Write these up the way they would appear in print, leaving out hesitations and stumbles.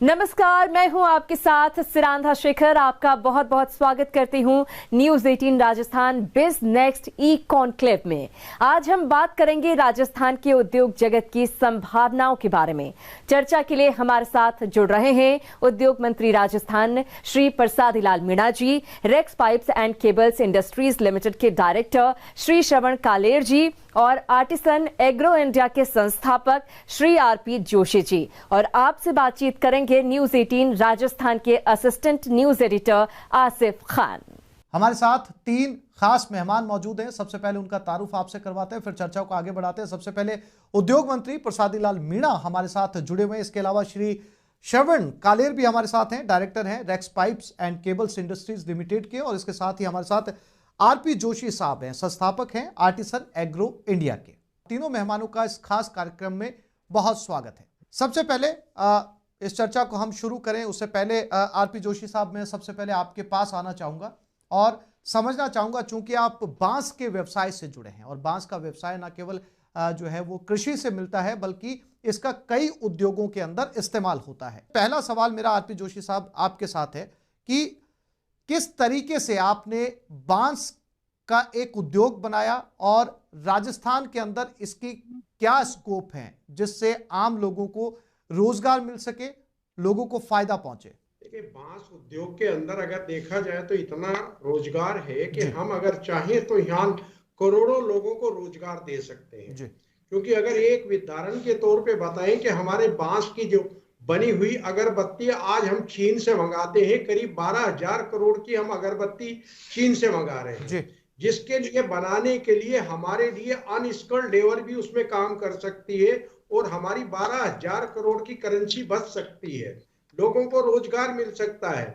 नमस्कार, मैं हूं आपके साथ सिरांधा शेखर। आपका बहुत बहुत स्वागत करती हूं न्यूज 18 राजस्थान बिज नेक्स्ट ई कॉन्क्लेव में। आज हम बात करेंगे राजस्थान के उद्योग जगत की संभावनाओं के बारे में। चर्चा के लिए हमारे साथ जुड़ रहे हैं उद्योग मंत्री Rajasthan Shri Prasadi Lal Meena ji, Rex pipes and cables industries limited के डायरेक्टर श्री श्रवण कालेर जी और आर्टिसन एग्रो इंडिया के संस्थापक श्री आरपी जोशी जी। और आपसे बातचीत करेंगे न्यूज 18 राजस्थान के assistant news editor Asif Khan. हमारे साथ तीन खास मेहमान मौजूद हैं। सबसे पहले उनका तारुफ आपसे करवाते हैं, फिर चर्चा को आगे बढ़ाते हैं। सबसे पहले उद्योग मंत्री प्रसादी लाल मीणा हमारे साथ जुड़े हुए हैं। इसके अलावा श्री श्रवण कालेर भी हमारे साथ हैं, डायरेक्टर हैं Rex pipes and cables industries limited के। और इसके साथ ही हमारे साथ आरपी जोशी साहब हैं, संस्थापक हैं आर्टिसन एग्रो इंडिया के। तीनों मेहमानों का इस खास कार्यक्रम में बहुत स्वागत है। सबसे पहले इस चर्चा को हम शुरू करें उससे पहले आरपी जोशी साहब, मैं सबसे पहले आपके पास आना चाहूंगा और समझना चाहूंगा, चूंकि आप बांस के व्यवसाय से जुड़े हैं और बांस का व्यवसाय न केवल जो है वो कृषि से मिलता है बल्कि इसका कई उद्योगों के अंदर इस्तेमाल होता है। पहला सवाल मेरा आरपी जोशी साहब आपके साथ है कि किस तरीके से आपने बांस का एक उद्योग बनाया और राजस्थान के अंदर इसकी क्या स्कोप है जिससे आम लोगों को रोजगार मिल सके, लोगों को फायदा पहुंचे। देखिए, बांस उद्योग के अंदर अगर देखा जाए तो इतना रोजगार है कि हम अगर चाहें तो यहाँ करोड़ों लोगों को रोजगार दे सकते हैं। क्योंकि अगर एक उदाहरण के तौर पे बताएं कि हमारे बांस की जो बनी हुई अगरबत्ती आज हम चीन से मंगाते हैं, करीब 12,000 करोड़ की हम अगरबत्ती चीन से मंगा रहे हैं, जिसके लिए बनाने के लिए हमारे लिए अनस्किल्ड लेबर भी उसमें काम कर सकती है और हमारी 12,000 करोड़ की करेंसी बच सकती है, लोगों को रोजगार मिल सकता है।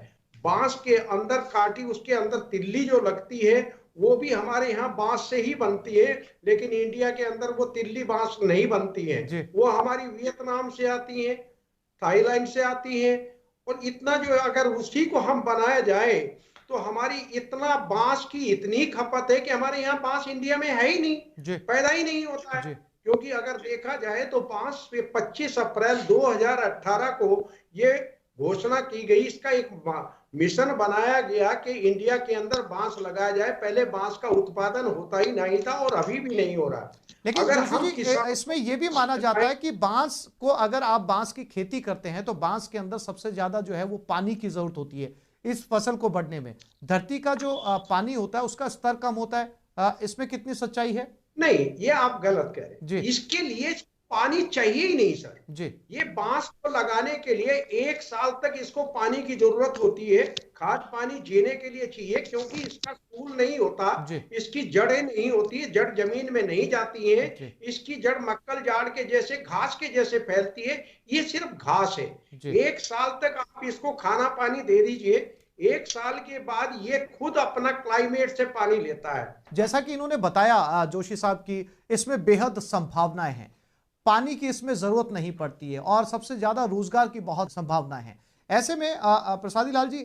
बांस के अंदर काटी, उसके अंदर तिल्ली जो लगती है वो भी हमारे यहाँ बांस से ही बनती है, लेकिन इंडिया के अंदर वो तिल्ली बांस नहीं बनती है, वो हमारी वियतनाम से आती है, थाईलैंड से आती है। और इतना जो अगर उसी को हम बनाया जाए तो हमारी इतना बांस की इतनी खपत है कि हमारे यहाँ बांस इंडिया में है ही नहीं, पैदा ही नहीं होता है। क्योंकि अगर देखा जाए तो बांस 25 अप्रैल 2018 को ये घोषणा की गई, इसका एक मिशन बनाया गया कि इंडिया के अंदर बांस लगाया जाए। पहले बांस का उत्पादन होता ही नहीं था और अभी भी नहीं हो रहा। लेकिन अगर हम इसमें यह भी माना जाता है कि बांस को, अगर आप बांस की खेती करते हैं तो बांस के अंदर सबसे ज्यादा जो है वो पानी की जरूरत होती है इस फसल को बढ़ने में। धरती का जो पानी होता है उसका स्तर कम होता है, इसमें कितनी सच्चाई है? नहीं, ये आप गलत कह रहे हैं। इसके लिए पानी चाहिए ही नहीं सर जी। ये बांस को लगाने के लिए 1 साल तक इसको पानी की जरूरत होती है। खाद पानी जीने के लिए चाहिए, क्योंकि इसका फूल नहीं होता, इसकी जड़ें नहीं होती, जड़ जमीन में नहीं जाती है, इसकी जड़ मक्कल जाड़ के जैसे घास के जैसे फैलती है। ये सिर्फ घास है। 1 साल तक आप इसको खाना पानी दे दीजिए, 1 साल के बाद ये खुद अपना क्लाइमेट से पानी लेता है। जैसा कि इन्होंने बताया जोशी साहब की, इसमें बेहद संभावनाएं हैं, पानी की इसमें जरूरत नहीं पड़ती है और सबसे ज्यादा रोजगार की बहुत संभावनाएं हैं। ऐसे में प्रसादी लाल जी,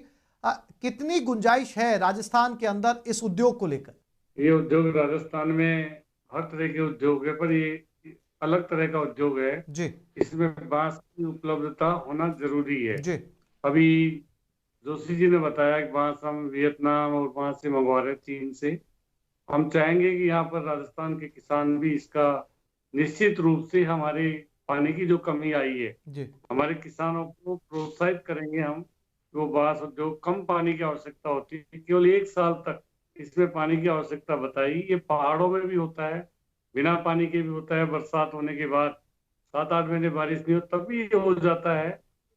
कितनी गुंजाइश है राजस्थान के अंदर इस उद्योग को लेकर? ये उद्योग राजस्थान में हर तरह के उद्योग है, पर ये अलग तरह का उद्योग है जी। इसमें बांस की उपलब्धता होना जरूरी है जी। अभी जोशी जी ने बताया कि बांस हम वियतनाम और वहां से मंगवा रहे, चीन से। हम चाहेंगे कि यहाँ पर राजस्थान के किसान भी इसका निश्चित रूप से, हमारे पानी की जो कमी आई है जी, हमारे किसानों को प्रोत्साहित करेंगे हम। वो बांस जो कम पानी की आवश्यकता होती है, केवल 1 साल तक इसमें पानी की आवश्यकता बताई। ये पहाड़ों में भी होता है, बिना पानी के भी होता है। बरसात होने के बाद 7-8 महीने बारिश नहीं हो तब भी ये हो जाता है।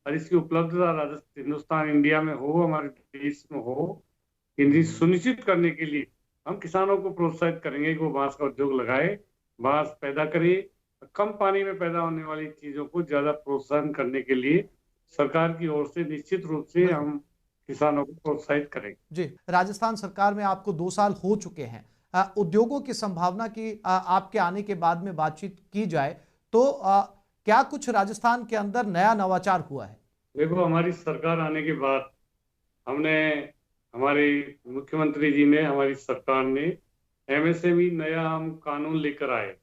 और इसकी उपलब्धता राजस्थान, हिंदुस्तान, इंडिया में हो, हमारे देश में हो, इन्हें सुनिश्चित करने के लिए हम किसानों को प्रोत्साहित करेंगे कि वो बांस का उद्योग लगाए, बांस पैदा करे। कम पानी में पैदा होने वाली चीजों को ज्यादा प्रोत्साहन करने के लिए सरकार की ओर से निश्चित रूप से हम किसानों को प्रोत्साहित करेंगे जी। राजस्थान सरकार में आपको 2 साल हो चुके हैं, उद्योगों की संभावना की आपके आने के बाद में बातचीत की जाए तो क्या कुछ राजस्थान के अंदर नया नवाचार हुआ है? देखो, हमारी सरकार आने के बाद हमने, हमारे मुख्यमंत्री जी ने, हमारी सरकार ने एमएसएमई नया हम कानून लेकर आए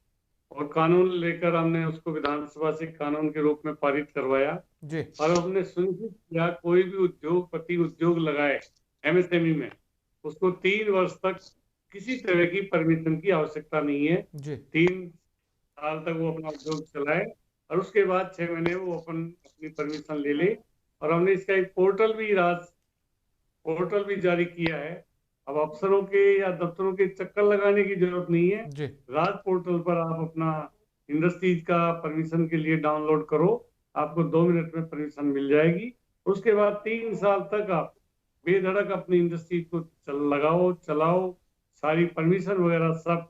और कानून लेकर हमने उसको विधानसभा से कानून के रूप में पारित करवाया जी। और हमने सुनिश्चित किया कोई भी उद्योगपति उद्योग लगाए एमएसएमई में, उसको 3 वर्ष तक किसी तरह की परमिशन की आवश्यकता नहीं है जी। 3 साल तक वो अपना उद्योग चलाए और उसके बाद 6 महीने वो अपनी परमिशन ले ले। और हमने इसका एक पोर्टल भी जारी किया है। अब अफसरों के या दफ्तरों के चक्कर लगाने की जरूरत नहीं है जी। राज पोर्टल पर आप अपना इंडस्ट्रीज का परमिशन के लिए डाउनलोड करो, आपको 2 मिनट में परमिशन मिल जाएगी। उसके बाद 3 साल तक आप बेधड़क अपनी इंडस्ट्री को चलाओ। सारी परमिशन वगैरह सब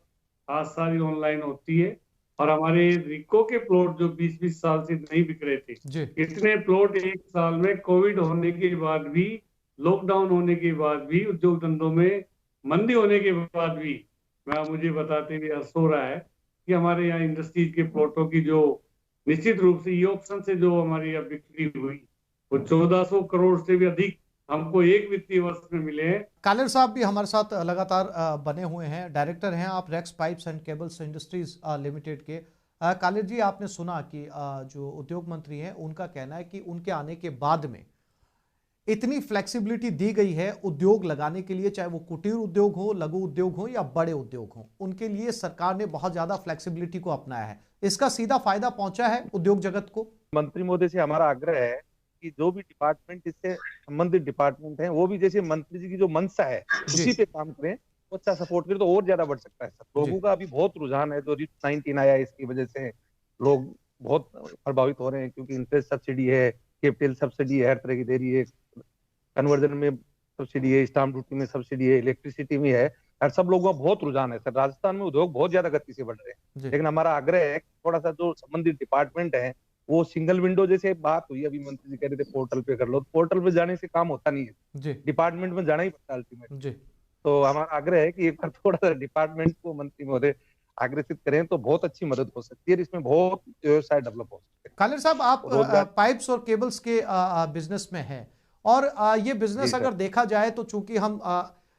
आज सारी ऑनलाइन होती है। और हमारे रिको के प्लॉट जो 20-20 साल से नहीं बिक रहे थे, इतने प्लॉट 1 साल में कोविड होने के बाद भी, लॉकडाउन होने के बाद भी, उद्योग धंधों में मंदी होने के बाद भी मुझे बताते हुए हर्ष हो रहा है कि हमारे यहाँ इंडस्ट्रीज के प्लॉटों की जो निश्चित रूप से ये ऑप्शन से जो हमारी अब बिक्री हुई वो 1400 करोड़ से भी अधिक हमको एक वित्तीय वर्ष में मिले हैं। कालेर साहब भी हमारे साथ लगातार बने हुए हैं, डायरेक्टर हैं आप Rex pipes and cables industries limited के। कालेर जी, आपने सुना कि जो उद्योग मंत्री हैं उनका कहना है कि उनके आने के बाद में इतनी फ्लेक्सिबिलिटी दी गई है उद्योग लगाने के लिए, चाहे वो कुटीर उद्योग हो, लघु उद्योग हो या बड़े उद्योग हो, उनके लिए सरकार ने बहुत ज्यादा फ्लेक्सिबिलिटी को अपनाया है। इसका सीधा फायदा पहुंचा है उद्योग जगत को। मंत्री महोदय से हमारा आग्रह है कि जो भी डिपार्टमेंट इससे संबंधित डिपार्टमेंट हैं वो भी जैसे मंत्री जी की जो मंशा है उसी पे काम करें, अच्छा सपोर्ट करें तो और ज्यादा बढ़ सकता है। लोगों का अभी बहुत रुझान है, जो रिच-19 आया इसकी वजह से लोग बहुत प्रभावित हो रहे हैं, क्योंकि इंटरेस्ट सब्सिडी है, कैपिटल सब्सिडी है, हर तरह की दे रही है, कन्वर्जन में सब्सिडी है, स्टाम्प ड्यूटी में सब्सिडी है, इलेक्ट्रिसिटी में है, और सब लोगों का बहुत रुझान है। सर, राजस्थान में उद्योग बहुत ज्यादा गति से बढ़ रहे हैं, लेकिन हमारा आग्रह है थोड़ा सा जो संबंधित डिपार्टमेंट है वो सिंगल विंडो, जैसे बात हुई अभी मंत्री जी कह रहे थे पोर्टल पे कर लो, पोर्टल पे जाने से काम होता नहीं है, डिपार्टमेंट में जाना ही पड़ता है अल्टीमेट। तो हमारा आग्रह है कि एक बार थोड़ा सा डिपार्टमेंट को मंत्री महोदय आग्रहित करें तो बहुत अच्छी मदद हो सकती है, इसमें बहुत व्यवसाय डेवलप हो सकते हैं। कालेर साहब, आप पाइप्स और केबल्स के बिजनेस में हैं और ये बिजनेस अगर देखा जाए तो चूंकि हम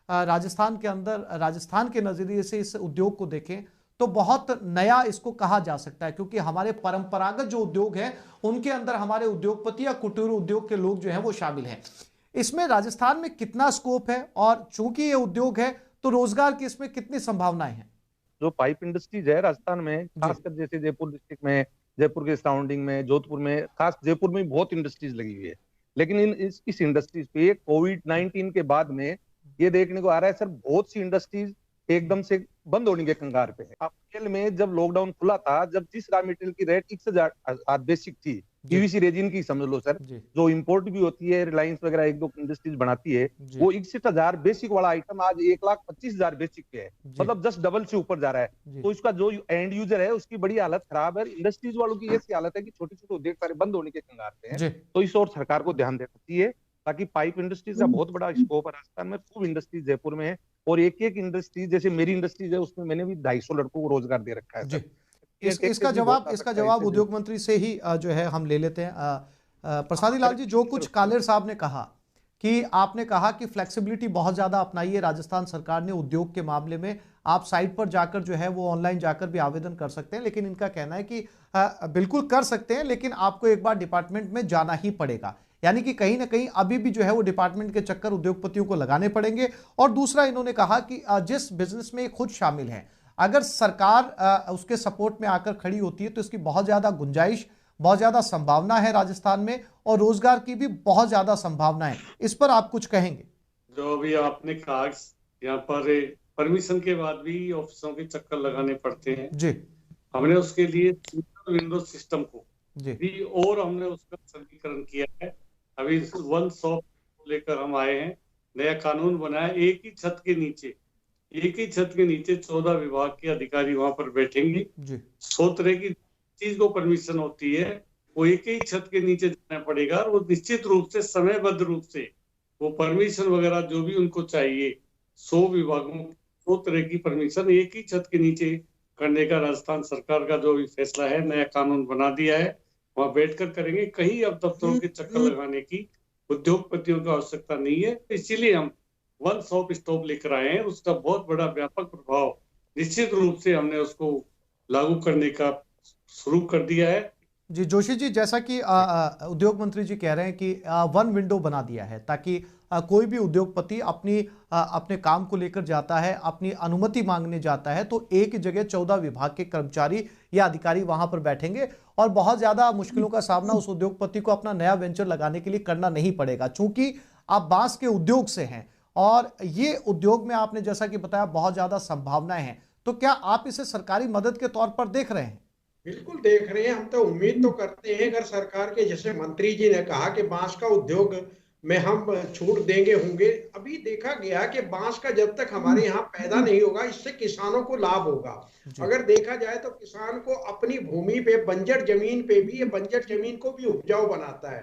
राजस्थान के अंदर, राजस्थान के नजरिए से इस उद्योग को देखें तो बहुत नया इसको कहा जा सकता है, क्योंकि हमारे परंपरागत जो उद्योग हैं उनके अंदर हमारे उद्योगपति या कुटीर उद्योग के लोग जो हैं वो शामिल हैं। इसमें राजस्थान में कितना स्कोप है और चूंकि ये उद्योग है तो रोजगार की इसमें कितनी संभावनाएं हैं? जो पाइप इंडस्ट्रीज है राजस्थान में, खासकर जैसे जयपुर डिस्ट्रिक्ट में, जयपुर के सराउंडिंग में, जोधपुर में, खास जयपुर में बहुत इंडस्ट्रीज लगी हुई है, लेकिन इस इंडस्ट्रीज पे कोविड-19 के बाद में ये देखने को आ रहा है सर, बहुत सी इंडस्ट्रीज एकदम से बंद होने के कंगार पे है। अप्रैल में जब लॉकडाउन खुला था, जब जिस रॉ मटेरियल की रेट 61,000 बेसिक थी, पीवीसी रेजिन की समझ लो सर, जो इंपोर्ट भी होती है, रिलायंस वगैरह 1-2 इंडस्ट्रीज बनाती है, वो 61,000 बेसिक वाला आइटम आज 1,25,000 बेसिक पे है, मतलब जस्ट डबल से ऊपर जा रहा है। तो इसका जो एंड यूजर है उसकी बड़ी हालत खराब है। इंडस्ट्रीज वालों की ऐसी हालत है कि छोटे छोटे उद्योग सारे बंद होने के कंगार पे हैं। तो इस और सरकार को ध्यान देना चाहिए, ताकि पाइप इंडस्ट्रीज का बहुत बड़ा स्कोप है राजस्थान में, खूब इंडस्ट्रीज जयपुर में है, और एक एक इंडस्ट्रीज जैसे मेरी इंडस्ट्रीज है उसमें मैंने भी 250 लड़कों को रोजगार दे रखा है। इसका जवाब उद्योग मंत्री से ही जो है हम ले लेते हैं। प्रसादी लाल जी, जो कुछ कालेर साहब ने कहा कि आपने कहा कि फ्लेक्सिबिलिटी बहुत ज्यादा अपनाई है राजस्थान सरकार ने उद्योग के मामले में, आप साइट पर जाकर जो है वो ऑनलाइन जाकर भी आवेदन कर सकते हैं, लेकिन इनका कहना है कि बिल्कुल कर सकते हैं, लेकिन आपको एक बार डिपार्टमेंट में जाना ही पड़ेगा, यानी कि कहीं ना कहीं अभी भी जो है वो डिपार्टमेंट के चक्कर उद्योगपतियों को लगाने पड़ेंगे। और दूसरा इन्होंने कहा कि जिस बिजनेस में खुद शामिल है, अगर सरकार उसके सपोर्ट में आकर खड़ी होती है तो इसकी बहुत ज्यादा गुंजाइश, बहुत ज्यादा संभावना है राजस्थान में, और रोजगार की भी बहुत ज्यादा संभावना है। इस पर आप कुछ कहेंगे? जो भी आपने कहा, यहाँ पर परमिशन के बाद भी ऑफिसों के चक्कर लगाने पड़ते हैं जी, हमने उसके लिए विंडोज सिस्टम को भी और हमने उसका सरलीकरण किया है। अभी वन शॉप लेकर हम आए हैं, नया कानून बनाया, एक ही छत के नीचे 14 विभाग के अधिकारी वहां पर बैठेंगे। 100 तरह की चीज को परमिशन होती है, वो एक ही छत के नीचे जाना पड़ेगा, और वो निश्चित रूप से समयबद्ध रूप से वो परमिशन वगैरह जो भी उनको चाहिए, 100 विभागों 100 तरह की परमिशन एक ही छत के नीचे करने का राजस्थान सरकार का जो भी फैसला है, नया कानून बना दिया है, वहां बैठकर करेंगे। कहीं अब दफ्तरों के चक्कर लगाने की उद्योगपतियों की आवश्यकता नहीं है। इसीलिए हम वन स्टॉप लेकर आए हैं, उसका बहुत बड़ा व्यापक प्रभाव निश्चित रूप से हमने उसको लागू करने का शुरू कर दिया है। जी जोशी जी, जैसा कि उद्योग मंत्री जी कह रहे हैं कि वन विंडो बना दिया है ताकि कोई भी उद्योगपति अपने काम को लेकर जाता है, अपनी अनुमति मांगने जाता है तो एक ही जगह 14 विभाग के कर्मचारी या अधिकारी वहां पर बैठेंगे और बहुत ज्यादा मुश्किलों का सामना उस उद्योगपति को अपना नया वेंचर लगाने के लिए करना नहीं पड़ेगा। चूंकि आप बांस के उद्योग से हैं और ये उद्योग में आपने जैसा कि बताया बहुत ज्यादा संभावनाएं हैं, तो क्या आप इसे सरकारी मदद के तौर पर देख रहे हैं? बिल्कुल देख रहे हैं। हम तो उम्मीद तो करते हैं, अगर सरकार के जैसे मंत्री जी ने कहा कि बांस का उद्योग में हम छूट देंगे होंगे। अभी देखा गया कि बांस का जब तक हमारे यहाँ पैदा नहीं होगा, इससे किसानों को लाभ होगा। अगर देखा जाए तो किसान को अपनी भूमि पे, बंजर जमीन पे भी, ये बंजर जमीन को भी उपजाऊ बनाता है।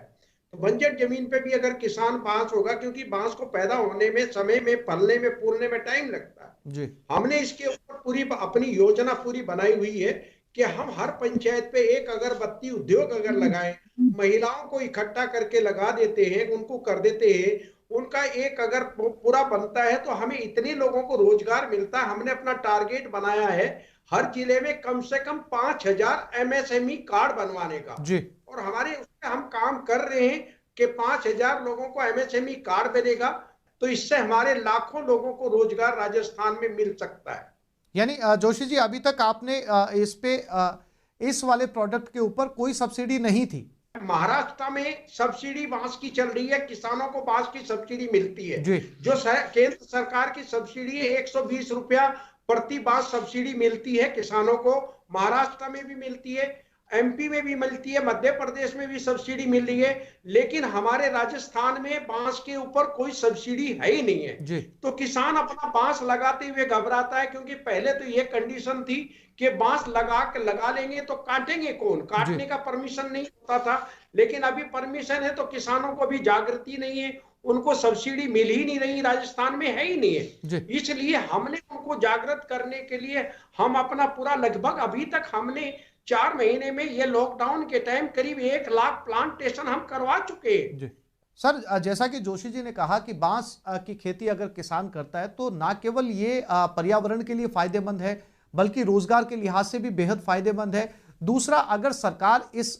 तो बंजर जमीन पे भी अगर किसान बांस होगा, क्योंकि बांस को पैदा होने में, समय में, फलने में, फूलने में टाइम लगता है। हमने इसके ऊपर पूरी अपनी योजना पूरी बनाई हुई है कि हम हर पंचायत पे एक अगरबत्ती उद्योग अगर लगाएं, महिलाओं को इकट्ठा करके लगा देते हैं, उनको कर देते हैं, उनका एक अगर पूरा बनता है तो हमें इतने लोगों को रोजगार मिलता है। हमने अपना टारगेट बनाया है हर जिले में कम से कम 5000 एमएसएमई कार्ड बनवाने का जी। और हमारे उसमें हम काम कर रहे हैं कि 5000 लोगों को एमएसएमई कार्ड मिलेगा, तो इससे हमारे लाखों लोगों को रोजगार राजस्थान में मिल सकता है। यानी जोशी जी, अभी तक आपने इस वाले प्रोडक्ट के ऊपर कोई सब्सिडी नहीं थी? महाराष्ट्र में सब्सिडी बांस की चल रही है, किसानों को बांस की सब्सिडी मिलती है जो केंद्र सरकार की सब्सिडी है। 120 रुपया प्रति बांस सब्सिडी मिलती है किसानों को। महाराष्ट्र में भी मिलती है, एमपी में भी मिलती है, मध्य प्रदेश में भी सब्सिडी मिल रही है, लेकिन हमारे राजस्थान में बांस के ऊपर कोई सब्सिडी है ही नहीं है जी। तो किसान अपना बांस लगाते हुए घबराता है, क्योंकि पहले तो ये कंडीशन थी कि बांस लगा लेंगे तो काटेंगे कौन, काटने का परमिशन नहीं होता था। लेकिन अभी परमिशन है तो किसानों को भी जागृति नहीं है, उनको सब्सिडी मिल ही नहीं रही, राजस्थान में है ही नहीं है। इसलिए हमने उनको जागृत करने के लिए हम अपना पूरा, लगभग अभी तक हमने 4 महीने में, ये लॉकडाउन के टाइम, करीब 1 लाख प्लांटेशन हम करवा चुके हैं। सर, जैसा कि जोशी जी ने कहा कि बांस की खेती अगर किसान करता है तो ना केवल ये पर्यावरण के लिए फायदेमंद है बल्कि रोजगार के लिहाज से भी बेहद फायदेमंद है। दूसरा, अगर सरकार इस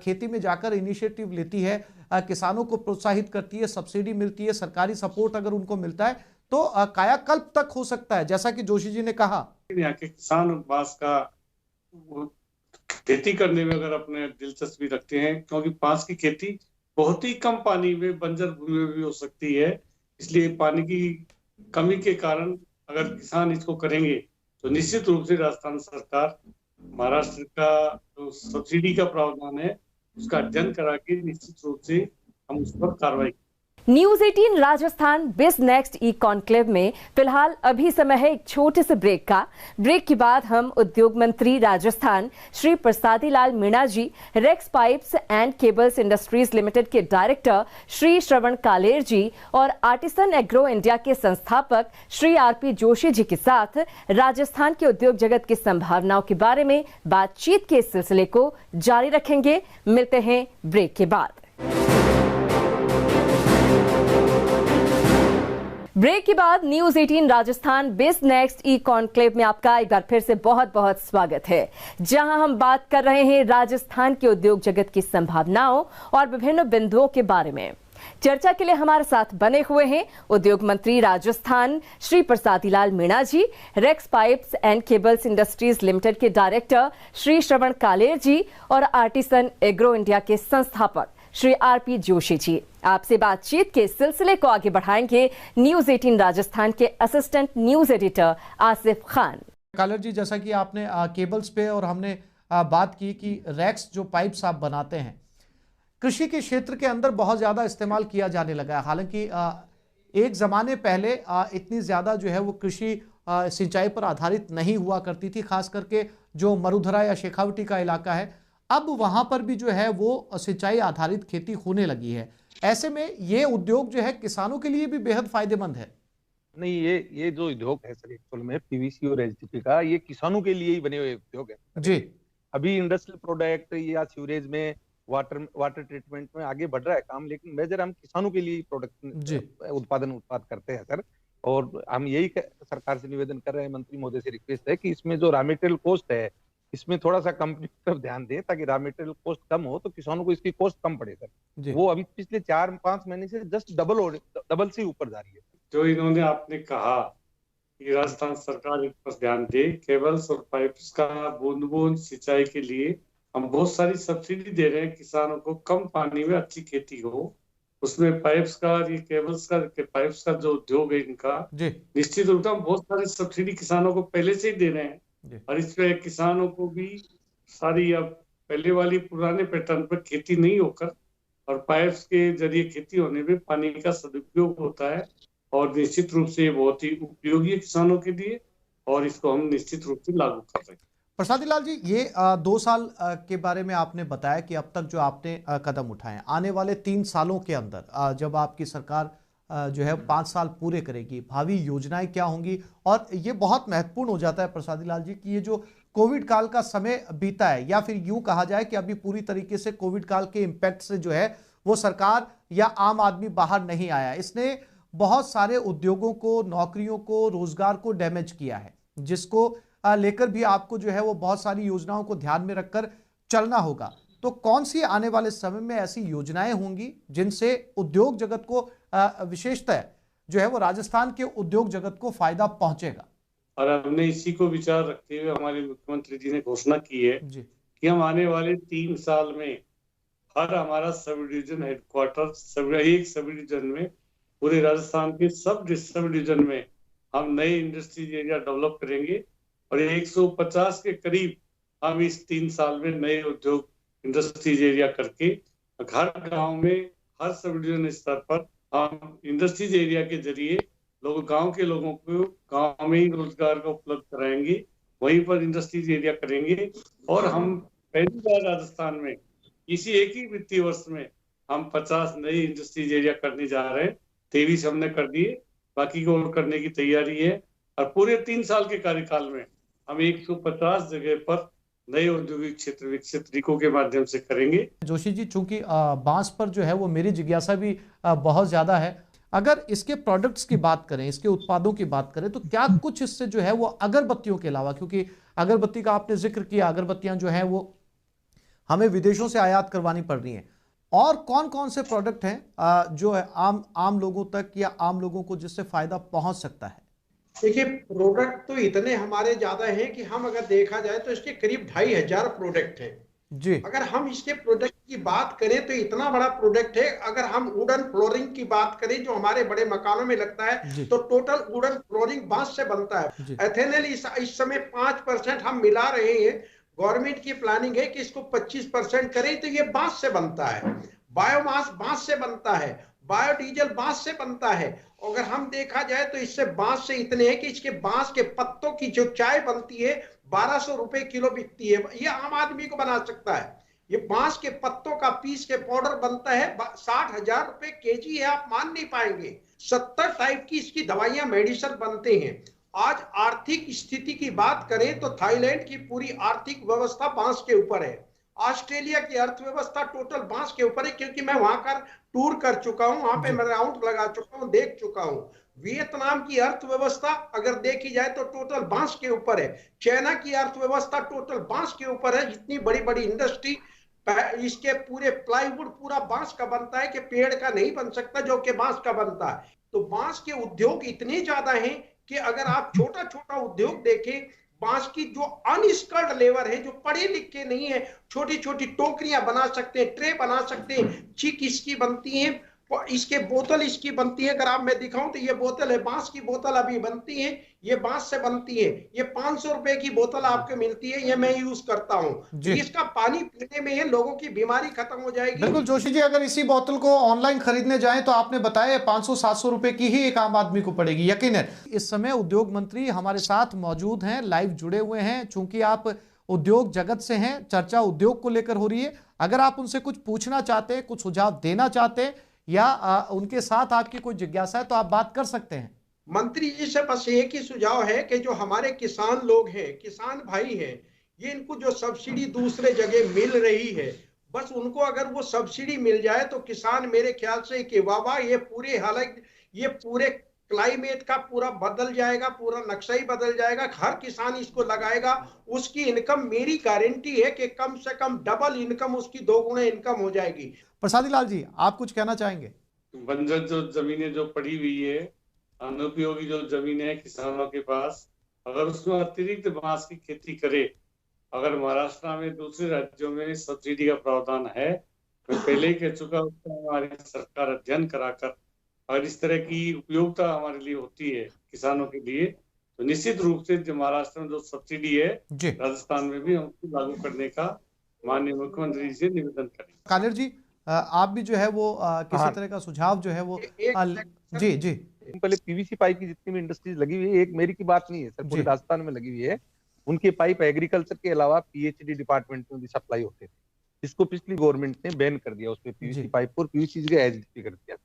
खेती में जाकर इनिशिएटिव लेती है, किसानों को प्रोत्साहित करती है, सब्सिडी मिलती है, सरकारी सपोर्ट अगर उनको मिलता है तो कायाकल्प तक हो सकता है, जैसा कि जोशी जी ने कहा। यहाँ के किसान बांस का खेती करने में अगर अपने दिलचस्पी रखते हैं, क्योंकि बांस की खेती बहुत ही कम पानी में, बंजर भूमि में भी हो सकती है, इसलिए पानी की कमी के कारण अगर किसान इसको करेंगे तो निश्चित रूप से राजस्थान सरकार महाराष्ट्र का जो सब्सिडी का प्रावधान है उसका अध्ययन करा के निश्चित रूप से हम उस पर कार्रवाई। न्यूज 18 राजस्थान बिज नेक्स्ट ई कॉन्क्लेव में फिलहाल अभी समय है एक छोटे से ब्रेक का। ब्रेक के बाद हम उद्योग मंत्री Rajasthan Shri Prasadi Lal Meena ji, Rex pipes and cables industries limited के डायरेक्टर श्री श्रवण कालेर जी और आर्टिसन एग्रो इंडिया के संस्थापक श्री आरपी जोशी जी के साथ राजस्थान के उद्योग जगत की संभावनाओं के बारे में बातचीत के सिलसिले को जारी रखेंगे। मिलते हैं ब्रेक के बाद। ब्रेक के बाद न्यूज 18 राजस्थान बिज नेक्स्ट ई कॉन्क्लेव में आपका एक बार फिर से बहुत बहुत स्वागत है, जहां हम बात कर रहे हैं राजस्थान के उद्योग जगत की संभावनाओं और विभिन्न बिंदुओं के बारे में। चर्चा के लिए हमारे साथ बने हुए हैं उद्योग मंत्री Rajasthan Shri Prasadi Lal Meena ji, Rex pipes and cables industries limited के डायरेक्टर श्री श्रवण कालेर जी और आर्टिसन एग्रो इंडिया के संस्थापक श्री आरपी जोशी जी। आपसे बातचीत के सिलसिले को आगे बढ़ाएंगे न्यूज 18 राजस्थान के assistant news editor Asif Khan. Kaler ji, जैसा कि आपने केबल्स पे और हमने बात की कि रैक्स जो पाइप्स आप बनाते हैं कृषि के क्षेत्र के अंदर बहुत ज्यादा इस्तेमाल किया जाने लगा है। हालांकि एक जमाने पहले इतनी ज्यादा जो है वो कृषि सिंचाई पर आधारित नहीं हुआ करती थी, खास करके जो मरुधरा या शेखावटी का इलाका है, अब वहां पर भी जो है वो सिंचाई आधारित खेती होने लगी है। ऐसे में ये उद्योग जो है किसानों के लिए भी बेहद फायदेमंद है। नहीं, ये जो उद्योग है सर, एक्चुअल में पीवीसी और एचडीपी का, ये किसानों के लिए ही बने हुए उद्योग है जी। अभी इंडस्ट्रियल प्रोडक्ट या सीवरेज में, वाटर ट्रीटमेंट में आगे बढ़ रहा है काम, लेकिन मेजर हम किसानों के लिए प्रोडक्ट उत्पाद करते हैं सर। और हम यही सरकार से निवेदन कर रहे हैं, मंत्री महोदय से रिक्वेस्ट है कि इसमें जो रॉ मटेरियल कॉस्ट है इसमें थोड़ा सा कंपनी की तरफ ध्यान दे ताकि रॉ मटेरियल कॉस्ट कम हो तो किसानों को इसकी कॉस्ट कम पड़े सर। वो अभी पिछले 4-5 महीने से जस्ट डबल से ऊपर जा रही है। जो इन्होंने आपने कहा कि राजस्थान सरकार इस पर ध्यान दे, केबल्स और पाइप्स का बूंद बूंद सिंचाई के लिए हम बहुत सारी सब्सिडी दे रहे हैं किसानों को, कम पानी में अच्छी खेती हो। उसमें पाइप्स का, ये केबल्स का, पाइप्स का जो उद्योग है इनका, निश्चित रूप से हम बहुत सारी सब्सिडी किसानों को पहले से ही दे रहे हैं। और इसमें किसानों को भी सारी अब पहले वाली पुराने पैटर्न पर खेती नहीं होकर और पाइप्स के जरिए खेती होने में पानी का सदुपयोग होता है और निश्चित रूप से ये बहुत ही उपयोगी है किसानों के लिए और इसको हम निश्चित रूप से लागू कर रहे हैं। प्रसादी लाल जी, ये 2 साल के बारे में आपने बताया कि अब तक जो आपने कदम उठाए, आने वाले 3 सालों के अंदर जब आपकी सरकार जो है 5 साल पूरे करेगी, भावी योजनाएं क्या होंगी? और ये बहुत महत्वपूर्ण हो जाता है प्रसादी लाल जी कि ये जो कोविड काल का समय बीता है, या फिर यूं कहा जाए कि अभी पूरी तरीके से कोविड काल के इम्पैक्ट से जो है वो सरकार या आम आदमी बाहर नहीं आया। इसने बहुत सारे उद्योगों को, नौकरियों को, रोजगार को डैमेज किया है, जिसको लेकर भी आपको जो है वो बहुत सारी योजनाओं को ध्यान में रखकर चलना होगा। तो कौन सी आने वाले समय में ऐसी योजनाएं होंगी जिनसे उद्योग जगत को विशेषतः जो है वो राजस्थान के उद्योग जगत को फायदा पहुंचेगा? और हमने इसी को विचार रखते हुए हमारे मुख्यमंत्री जी ने घोषणा की है कि हम आने वाले 3 साल में हर हमारा सब डिवीजन हेडक्वार्टर, एक सब डिवीजन में पूरे राजस्थान के सब डिवीजन में हम नए इंडस्ट्रीज एरिया डेवलप करेंगे और 150 के करीब हम इस 3 साल में नए उद्योग इंडस्ट्रीज एरिया करके हर गांव में, हर सब डिवीजन स्तर पर हम इंडस्ट्रीज एरिया के जरिए गांव के लोगों को गांव में ही रोजगार का उपलब्ध कराएंगे, वहीं पर इंडस्ट्रीज एरिया करेंगे। और हम पहली बार राजस्थान में इसी एक ही वित्तीय वर्ष में हम 50 नए इंडस्ट्रीज एरिया करने जा रहे हैं। 23 हमने कर दिए, बाकी को और करने की तैयारी है और पूरे 3 साल के कार्यकाल में हम 150 जगह पर नए औद्योगिक क्षेत्र विकसित तरीकों के माध्यम से करेंगे। जोशी जी, चूंकि बांस पर जो है वो मेरी जिज्ञासा भी बहुत ज्यादा है। अगर इसके प्रोडक्ट्स की बात करें, इसके उत्पादों की बात करें, तो क्या कुछ इससे जो है वो अगरबत्तियों के अलावा, क्योंकि अगरबत्ती का आपने जिक्र किया, अगरबत्तियां जो हैं वो हमें विदेशों से आयात करवानी पड़ रही हैं, और कौन कौन से प्रोडक्ट हैं जो है आम लोगों तक या आम लोगों को जिससे फायदा पहुंच सकता है? देखिए, प्रोडक्ट तो इतने हमारे ज्यादा हैं कि हम अगर देखा जाए तो इसके करीब 2500 प्रोडक्ट हैं जी। अगर हम इसके प्रोडक्ट की बात करें तो इतना बड़ा प्रोडक्ट है। अगर हम वुडन फ्लोरिंग की बात करें जो हमारे बड़े मकानों में लगता है, तो टोटल वुडन फ्लोरिंग बांस से बनता है। एथेनॉल इस समय 5% हम मिला रहे हैं। गवर्नमेंट की प्लानिंग है कि इसको 25% करें, तो ये बांस से बनता है। बायोमास बांस से बनता है, बायोडीजल बांस से बनता है। अगर हम देखा जाए तो इससे बांस से इतने हैं कि इसके बांस के पत्तों की जो चाय बनती है 1200 रुपए किलो बिकती है। ये आम आदमी को बना सकता है। ये बांस के पत्तों का पीस के पाउडर बनता है, 60,000 रुपए केजी है, आप मान नहीं पाएंगे। 70 टाइप की इसकी दवाइयां, मेडिसिन बनते हैं। आज आर्थिक स्थिति की बात करें तो थाईलैंड की पूरी आर्थिक व्यवस्था बांस के ऊपर है। ऑस्ट्रेलिया की अर्थव्यवस्था टोटल बांस के ऊपर है, क्योंकि मैं वहां का टूर कर चुका हूं, वहां पे मैं राउंड लगा चुका हूं, देख चुका हूं। वियतनाम की अर्थव्यवस्था अगर देखी जाए तो टोटल बांस के ऊपर है। चाइना की अर्थव्यवस्था टोटल बांस के ऊपर है। इतनी बड़ी बड़ी इंडस्ट्री, इसके पूरे प्लाईवुड पूरा बांस का बनता है कि पेड़ का नहीं बन सकता जो कि बांस का बनता है। तो बांस के उद्योग इतने ज्यादा हैं कि अगर आप छोटा छोटा उद्योग देखें, बांस की जो अनस्किल्ड लेबर है, जो पढ़े लिखे नहीं है, छोटी छोटी टोकरियां बना सकते हैं, ट्रे बना सकते हैं, चिक इसकी बनती है, इसके बोतल इसकी बनती है। अगर आप मैं दिखाऊं तो ये बोतल है, बांस की बोतल अभी बनती है, ये बांस से बनती है। ये 500 रुपए की बोतल आपको मिलती है, ये मैं यूज करता हूं। इसका पानी पीने में है, लोगों की बीमारी खत्म हो जाएगी। बिल्कुल जोशी जी, अगर इसी बोतल को ऑनलाइन खरीदने जाएं तो आपने बताया 500-700 रुपए की ही एक आम आदमी को पड़ेगी। यकीनन इस समय उद्योग मंत्री हमारे साथ मौजूद हैं, लाइव जुड़े हुए हैं। चूंकि आप उद्योग जगत से हैं, चर्चा उद्योग को लेकर हो रही है। अगर आप उनसे कुछ पूछना चाहते हैं, कुछ सुझाव देना चाहते हैं, या उनके साथ आपकी कोई जिज्ञासा है, तो आप बात कर सकते हैं। मंत्री जी से बस एक ही सुझाव है कि जो हमारे किसान लोग हैं, किसान भाई हैं, ये इनको जो सब्सिडी दूसरे जगह मिल रही है, बस उनको अगर वो सब्सिडी मिल जाए तो किसान मेरे ख्याल से कि वाह, ये पूरे क्लाइमेट का पूरा बदल जाएगा, पूरा नक्शा ही बदल जाएगा। हर किसान इसको लगाएगा, उसकी इनकम, मेरी गारंटी है कि कम से कम डबल इनकम, उसकी 2 गुना इनकम हो जाएगी। प्रसादी लाल जी, आप कुछ कहना चाहेंगे? बंजर जो जमीनें जो पड़ी हुई है, अनुपयोगी जो जमीनें है किसानों के पास, अगर उसमें अतिरिक्त बांस की खेती करे, अगर महाराष्ट्र में दूसरे राज्यों में सब्सिडी का प्रावधान है, मैं पहले ही कह चुका, उसका हमारी सरकार अध्ययन कराकर अगर इस तरह की उपयोगिता हमारे लिए होती है किसानों के लिए, तो निश्चित रूप से जो महाराष्ट्र में जो सब्सिडी है राजस्थान में भी हम उसको लागू करने का माननीय मुख्यमंत्री से निवेदन करेंगे। कालेर जी, आप भी जो है वो किसी तरह का सुझाव जो है वो जी जी पहले पीवीसी पाइप की जितनी भी इंडस्ट्रीज लगी हुई है, एक मेरी की बात नहीं है सर, पूरे राजस्थान में लगी हुई है, उनके पाइप एग्रीकल्चर के अलावा पीएचडी डिपार्टमेंट में भी सप्लाई होते थे, जिसको पिछली गवर्नमेंट ने बैन कर दिया, उसमें पीवीसी पाइप और पीवीसी का एचडीपी कर दिया।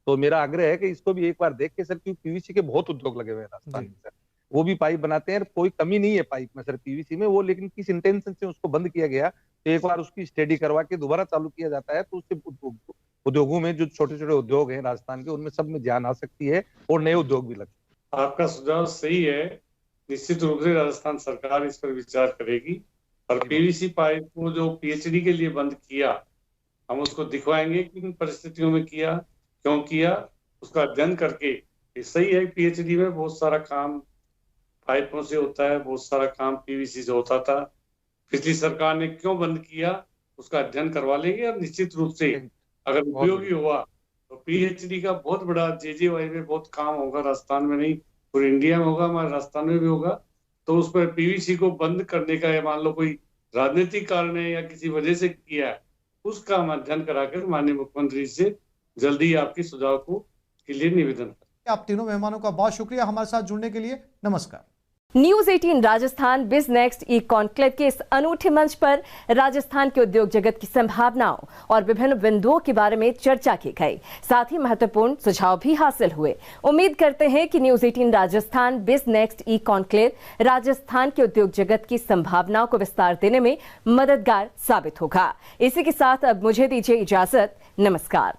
तो मेरा आग्रह है कि इसको भी एक बार देख के सर, क्योंकि पीवीसी के बहुत उद्योग लगे हुए हैं राजस्थान में सर, वो भी पाइप बनाते हैं, कोई कमी नहीं है पाइप में सर पीवीसी में, वो लेकिन किस इंटेंशन से उसको बंद किया गया, तो एक बार उसकी स्टडी करवा के दोबारा चालू किया जाता है, तो उससे उद्योगों में जो छोटे छोटे उद्योग हैं राजस्थान के, उनमें सब में जान आ सकती है और नए उद्योग भी लगते। आपका सुझाव सही है, निश्चित रूप से राजस्थान सरकार इस पर विचार करेगी और पीवीसी पाइप को जो पीएचडी के लिए बंद किया, हम उसको दिखवाएंगे किन परिस्थितियों में किया, क्यों किया, उसका अध्ययन करके। ये सही है, पीएचडी में बहुत सारा काम पाइपों से होता है, बहुत सारा काम पीवीसी से होता था, पिछली सरकार ने क्यों बंद किया, उसका अध्ययन करवा लेंगे। और निश्चित रूप से अगर उपयोगी हुआ तो पीएचडी का बहुत बड़ा जेजेवाई में बहुत काम होगा, राजस्थान में नहीं पूरे इंडिया में होगा, हमारे राजस्थान में भी होगा। तो उस पर पीवीसी को बंद करने का, मान लो कोई राजनीतिक कारण है या किसी वजह से किया है, उसका हम अध्ययन कराकर माननीय मुख्यमंत्री से जल्दी आपके सुझाव को के लिए निवेदन करें। आप तीनों मेहमानों का बहुत शुक्रिया हमारे साथ जुड़ने के लिए। नमस्कार। न्यूज 18 राजस्थान बिज नेक्स्ट ई कॉन्क्लेव के इस अनूठे मंच पर राजस्थान के उद्योग जगत की संभावनाओं और विभिन्न बिंदुओं के बारे में चर्चा की गई, साथ ही महत्वपूर्ण सुझाव भी हासिल हुए। उम्मीद करते हैं कि न्यूज 18 राजस्थान बिज नेक्स्ट ई कॉन्क्लेव राजस्थान के उद्योग जगत की संभावनाओं को विस्तार देने में मददगार साबित होगा। इसी के साथ अब मुझे दीजिए इजाजत। नमस्कार।